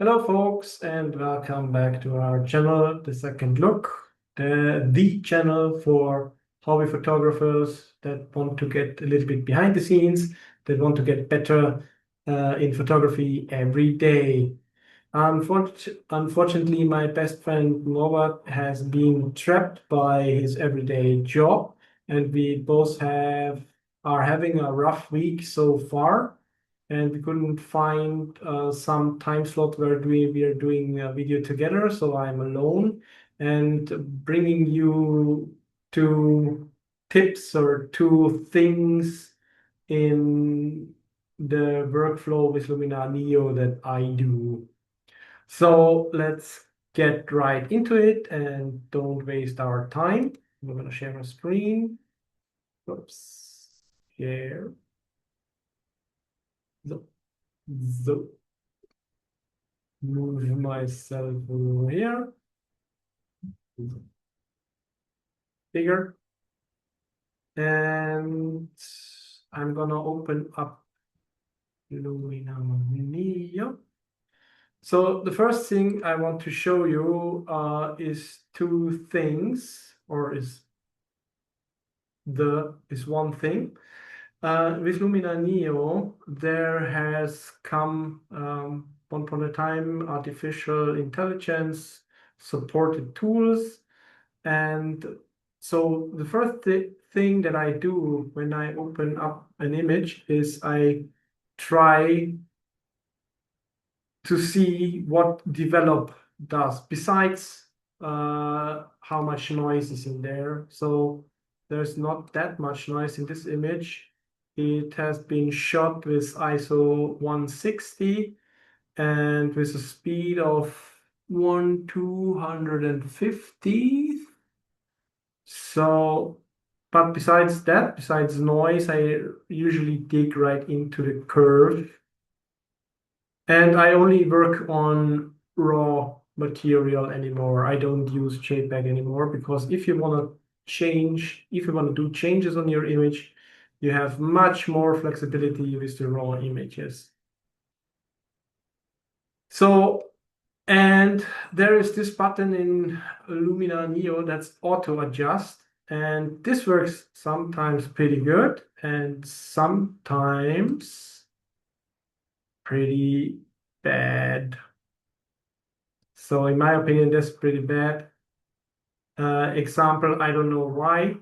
Hello, folks, and welcome back to our channel, The Second Look, the channel for hobby photographers that want to get a little bit behind the scenes, that want to get better in photography every day. Unfortunately, my best friend Norbert has been trapped by his everyday job, and we both are having a rough week so far. And we couldn't find some time slot where we are doing a video together, so I'm alone and bringing you two tips or two things in the workflow with Luminar Neo that I do. So let's get right into it and don't waste our time. I'm going to share my screen. Oops. Share. So, so move myself over here. Bigger. And I'm going to open up Luminar Neo. So the first thing I want to show you is two things, or is one thing. With Luminar Neo, there has come one upon a time artificial intelligence supported tools. And so the first thing that I do when I open up an image is I try to see what develop does besides how much noise is in there. So there's not that much noise in this image. It has been shot with ISO 160 and with a speed of 1/250. So, but besides that, besides noise, I usually dig right into the curve. And I only work on raw material anymore. I don't use JPEG anymore because if you want to do changes on your image, you have much more flexibility with the raw images. So, and there is this button in Luminar Neo that's auto adjust. And this works sometimes pretty good and sometimes pretty bad. So in my opinion, that's pretty bad. Example, I don't know why.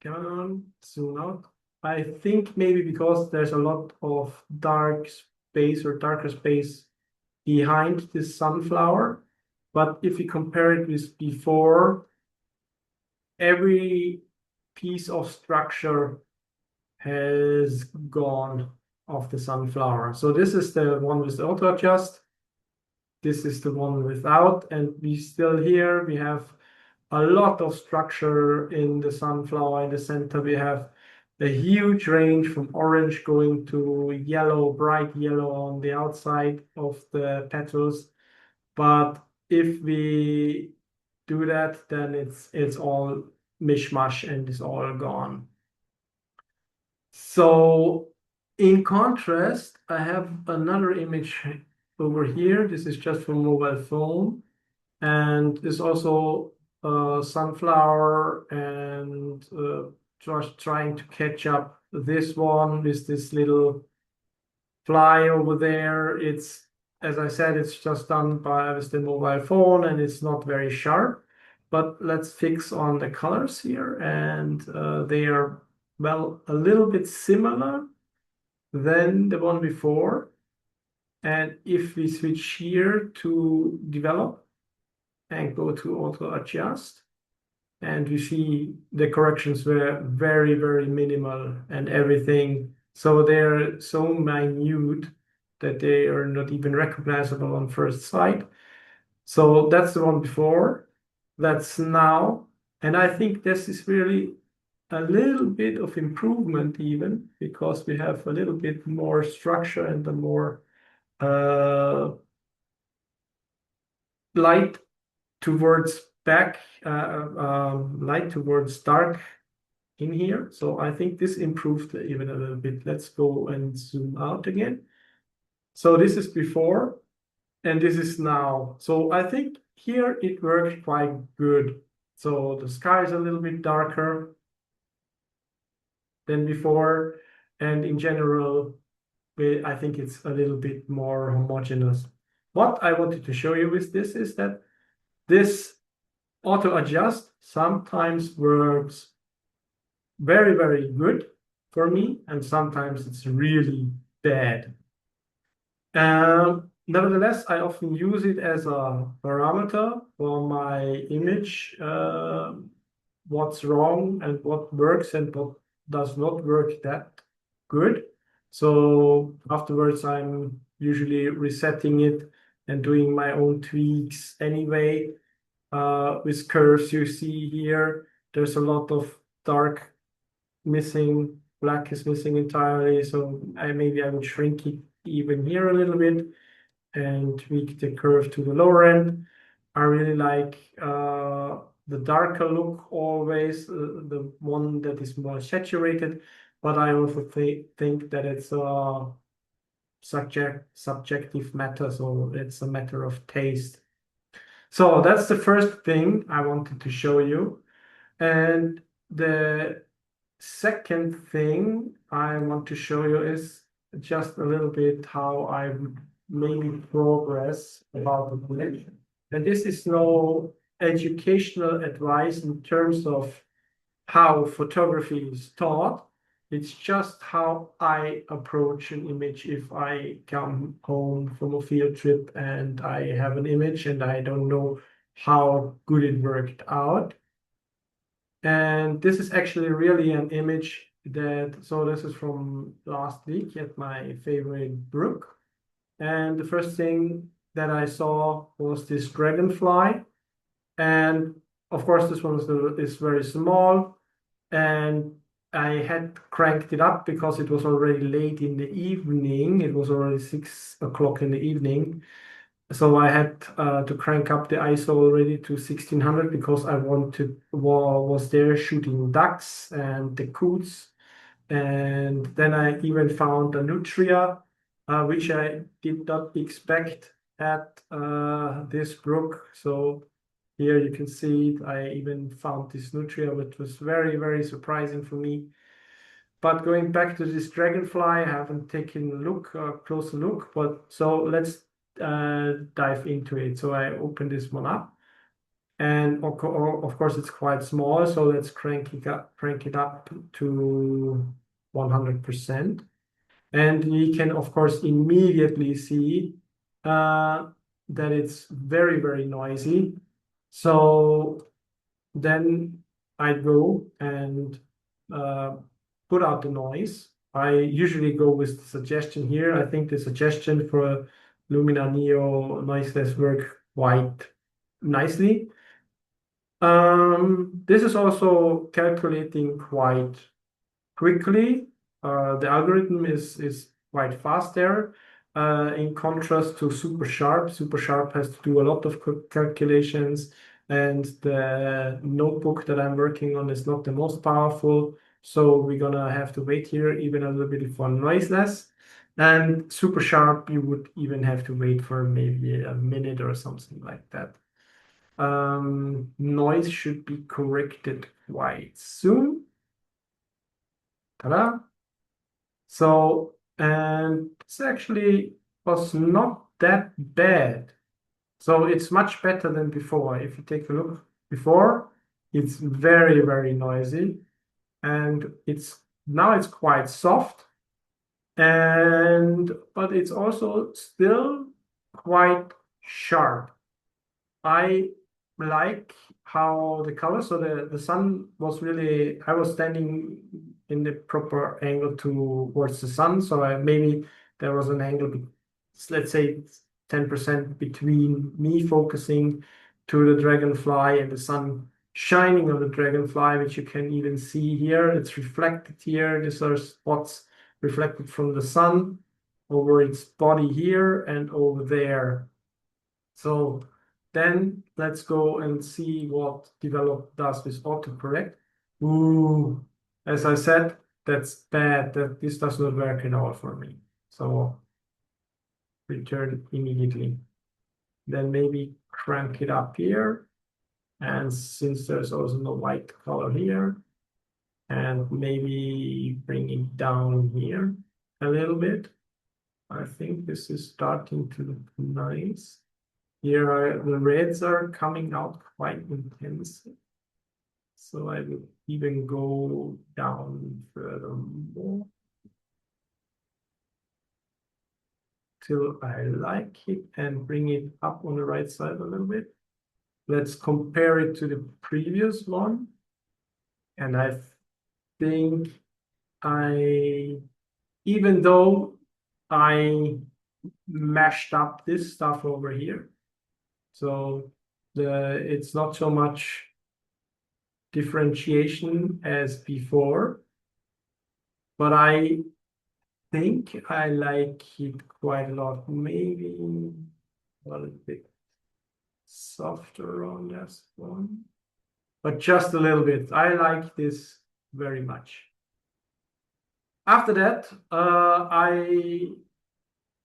Come on, zoom out. I think maybe because there's a lot of dark space or darker space behind this sunflower. But if you compare it with before, every piece of structure has gone off the sunflower. So this is the one with the auto adjust. This is the one without, and we still here, we have a lot of structure in the sunflower. In the center, we have a huge range from orange going to yellow, bright yellow on the outside of the petals. But if we do that, then it's all mishmash and it's all gone. So in contrast, I have another image over here. This is just for mobile phone. And there's also sunflower and just trying to catch up this one with this little fly over there. It's, as I said, it's just done with the mobile phone and it's not very sharp. But let's fix on the colors here, and they are, well, a little bit similar than the one before. And if we switch here to develop and go to auto adjust, and we see the corrections were very, very minimal and everything. So they're so minute that they are not even recognizable on first sight. So that's the one before, that's now. And I think this is really a little bit of improvement even because we have a little bit more structure and a more light towards back, light towards dark in here. So I think this improved even a little bit. Let's go and zoom out again. So this is before and this is now. So I think here it worked quite good. So the sky is a little bit darker than before. And in general, I think it's a little bit more homogeneous. What I wanted to show you with this is that this auto adjust sometimes works very, very good for me, and sometimes it's really bad. Nevertheless, I often use it as a parameter for my image, what's wrong and what works and what does not work that good. So afterwards, I'm usually resetting it and doing my own tweaks anyway. With curves you see here, there's a lot of dark missing, black is missing entirely. So maybe I would shrink it even here a little bit and tweak the curve to the lower end. I really like the darker look always, the one that is more saturated, but I also think that it's a subjective matter, so it's a matter of taste. So that's the first thing I wanted to show you. And the second thing I want to show you is just a little bit how I would maybe progress about the collection. And this is no educational advice in terms of how photography is taught. It's just how I approach an image if I come home from a field trip and I have an image and I don't know how good it worked out. And this is actually really an image so this is from last week at my favorite brook. And the first thing that I saw was this dragonfly. And of course, this one is very small. And I had cranked it up because it was already late in the evening. It was already 6 o'clock in the evening. So I had to crank up the ISO already to 1600 because I was there shooting ducks and the coots. And then I even found a nutria, which I did not expect at this brook. So here you can see it. I even found this nutria, which was very, very surprising for me. But going back to this dragonfly, I haven't taken a closer look, but so let's dive into it. So I open this one up, and of course it's quite small, so let's crank it up to 100%. And we can of course immediately see that it's very, very noisy. So then I go and uh, put out the noise. I usually go with the suggestion here. I think the suggestion for Luminar Neo noiseless work quite nicely. This is also calculating quite quickly. The algorithm is quite fast there. In contrast to Super Sharp, Super Sharp has to do a lot of calculations, and the notebook that I'm working on is not the most powerful. So we're gonna have to wait here even a little bit for noiseless. And Super Sharp, you would even have to wait for maybe a minute or something like that. Noise should be corrected quite soon. Ta-da! So, and this actually was not that bad. So it's much better than before. If you take a look before, it's very, very noisy. And it's quite soft. But it's also still quite sharp. I like how the color, so the sun was really, I was standing in the proper angle towards the sun, so maybe there was an angle, let's say 10% between me focusing to the dragonfly and the sun shining on the dragonfly, which you can even see here. It's reflected here. These are spots reflected from the sun over its body here and over there. So then let's go and see what develop does with autocorrect. Ooh, as I said, that's bad. That this does not work at all for me. So return immediately. Then maybe crank it up here. And since there's also no white color here, and maybe bring it down here a little bit. I think this is starting to look nice. Here the reds are coming out quite intense. So I will even go down further more till I like it and bring it up on the right side a little bit. Let's compare it to the previous one. And I think even though I mashed up this stuff over here, so it's not so much differentiation as before, but I think I like it quite a lot. Maybe a little bit softer on this one, but just a little bit. I like this very much. After that, I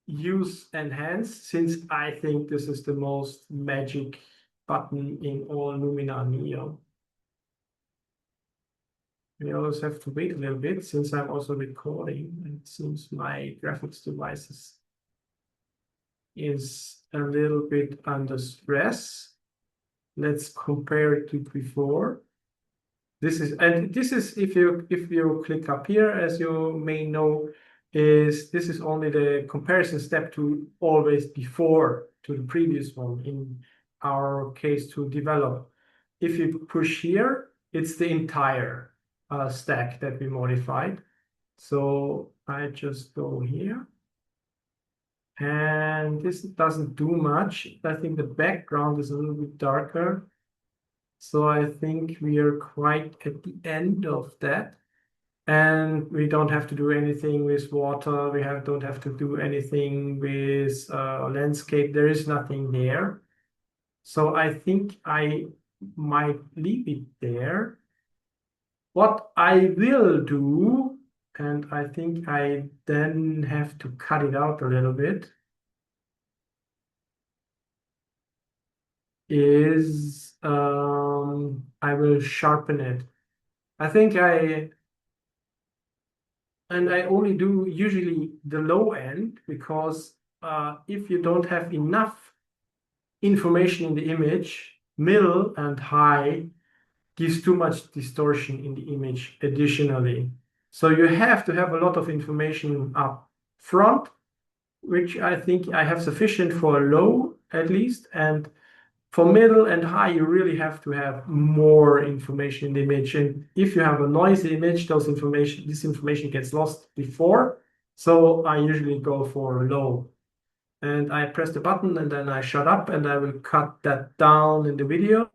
use enhance, since I think this is the most magic button in all Luminar Neo. We always have to wait a little bit since I'm also recording, and it seems my graphics devices is a little bit under stress. Let's compare it to before. This is if you click up here, as you may know, this is only the comparison step to always before to the previous one, in our case to develop. If you push here, it's the entire stack that we modified. So I just go here, and this doesn't do much. I think the background is a little bit darker. So I think we are quite at the end of that. And we don't have to do anything with water. We don't have to do anything with landscape. There is nothing there. So I think I might leave it there. What I will do, and I think I then have to cut it out a little bit, is I will sharpen it. I think I only do usually the low end, because if you don't have enough information in the image, middle and high gives too much distortion in the image additionally. So you have to have a lot of information up front, which I think I have sufficient for low at least, and for middle and high, you really have to have more information in the image. And if you have a noisy image, this information gets lost before. So I usually go for low. And I press the button and then I shut up, and I will cut that down in the video.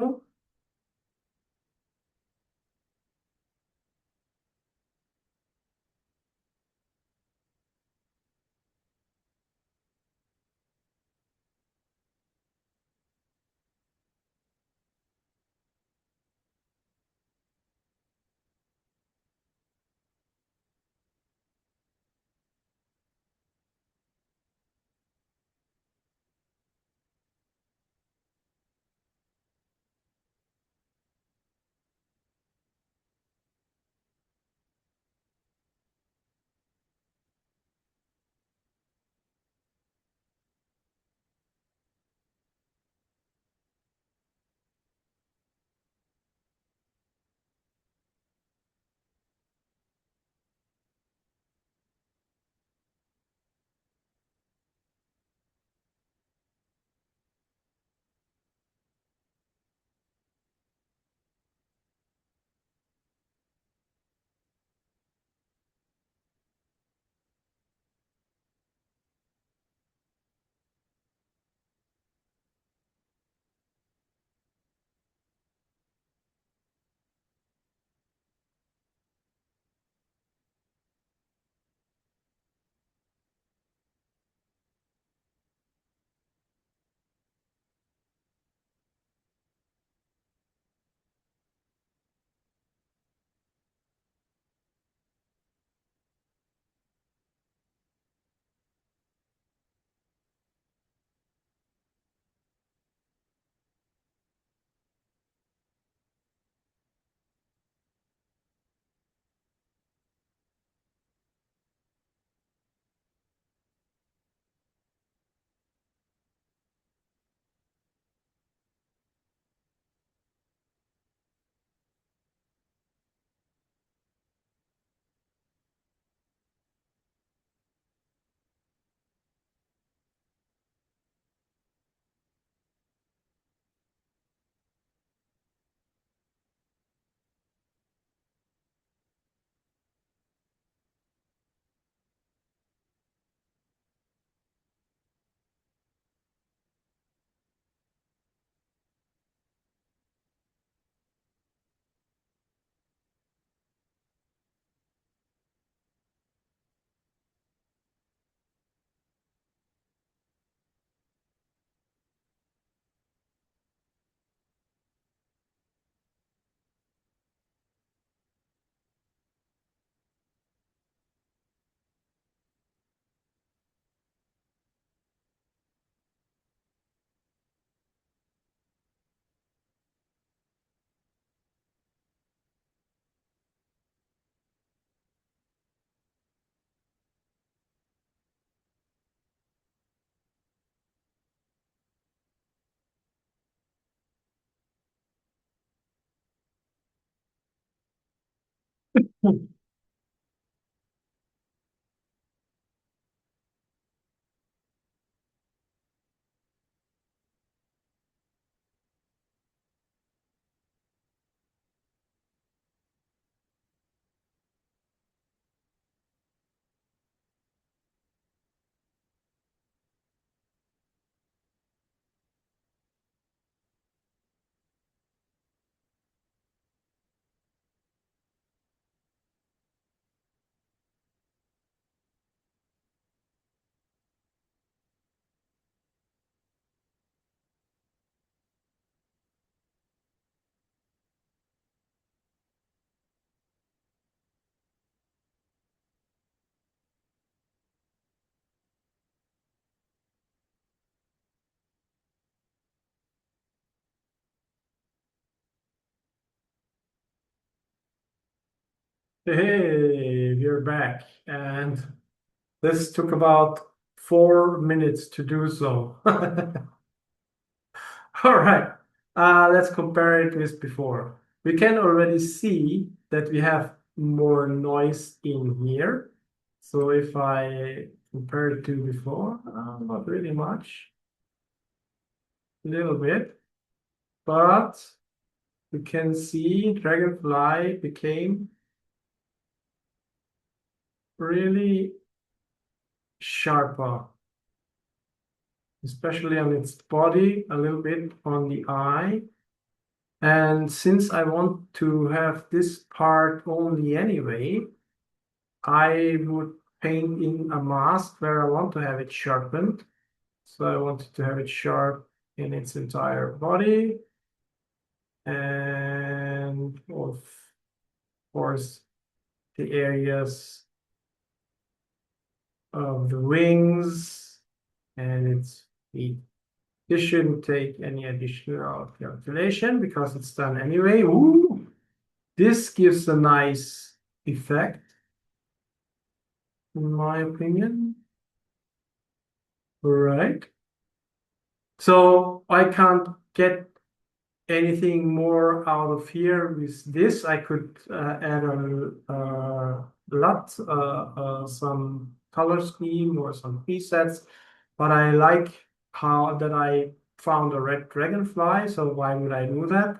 Hey, we're back, and this took about 4 minutes to do so. All right, let's compare it with before. We can already see that we have more noise in here. So if I compare it to before, not really much, a little bit, but we can see Dragonfly became really sharper, especially on its body, a little bit on the eye. And since I want to have this part only anyway, I would paint in a mask where I want to have it sharpened. So I wanted to have it sharp in its entire body. And of course, the areas of the wings and its feet. This shouldn't take any additional calculation because it's done anyway. Ooh, this gives a nice effect, in my opinion. Right. So I can't get anything more out of here with this. I could add a lot, some color scheme or some presets, but I like how that I found a red dragonfly. So why would I do that?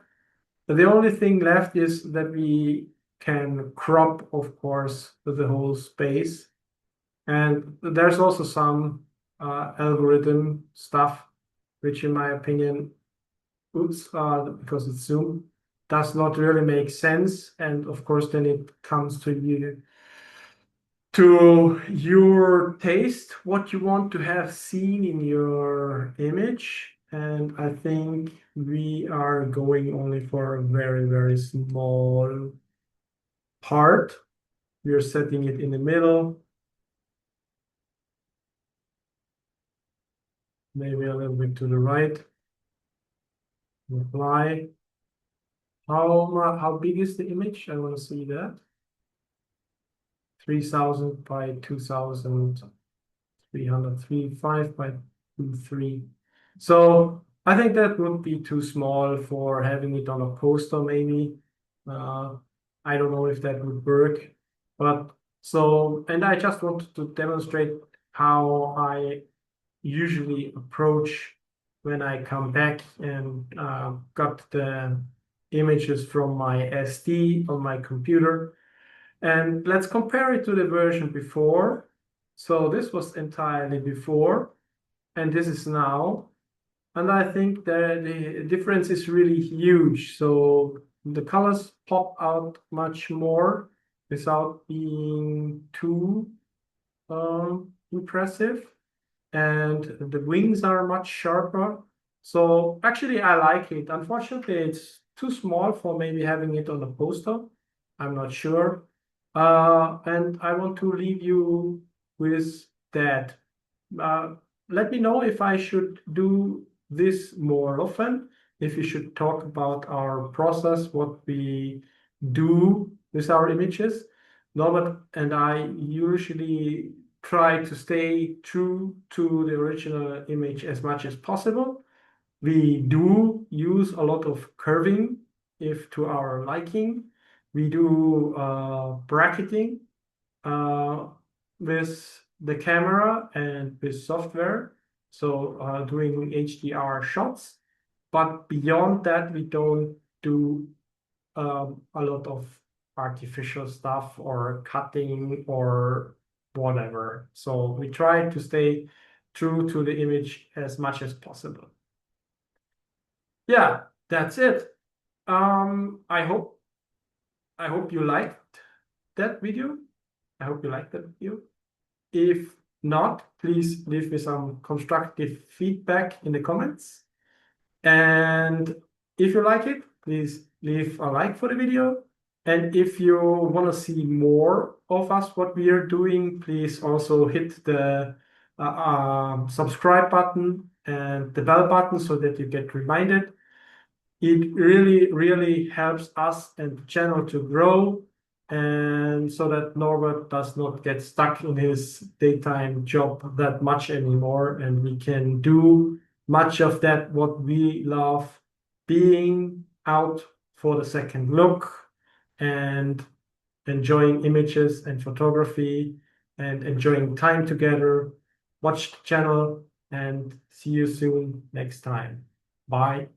The only thing left is that we can crop, of course, the whole space. And there's also some algorithm stuff, which in my opinion, oops, because it's Zoom, does not really make sense. And of course, then it comes to your taste, what you want to have seen in your image. And I think we are going only for a very, very small part. We are setting it in the middle, maybe a little bit to the right. Apply. How big is the image? I want to see that. 3000 by 2300, 5 by 23. So I think that would be too small for having it on a poster, maybe. Uh, I don't know if that would work, but so, and I just wanted to demonstrate how I usually approach when I come back and got the images from my SD on my computer. And let's compare it to the version before. So this was entirely before, and this is now. And I think that the difference is really huge. So the colors pop out much more without being too impressive. And the wings are much sharper. So actually, I like it. Unfortunately, it's too small for maybe having it on a poster. I'm not sure. And I want to leave you with that. Uh, Let me know if I should do this more often, if we should talk about our process, what we do with our images. Norbert and I usually try to stay true to the original image as much as possible. We do use a lot of curving if to our liking, We do bracketing with the camera and with software, so doing HDR shots. But beyond that, we don't do a lot of artificial stuff or cutting or whatever. So we try to stay true to the image as much as possible. Yeah, that's it. I hope you liked that video. I hope you liked that video. If not, please leave me some constructive feedback in the comments. And if you like it, please leave a like for the video. And if you want to see more of us, what we are doing, please also hit the subscribe button and the bell button so that you get reminded. It really, really helps us and the channel to grow, and so that Norbert does not get stuck in his daytime job that much anymore, and we can do much of that what we love, being out for the second look and enjoying images and photography and enjoying time together. Watch the channel and see you soon next time. Bye.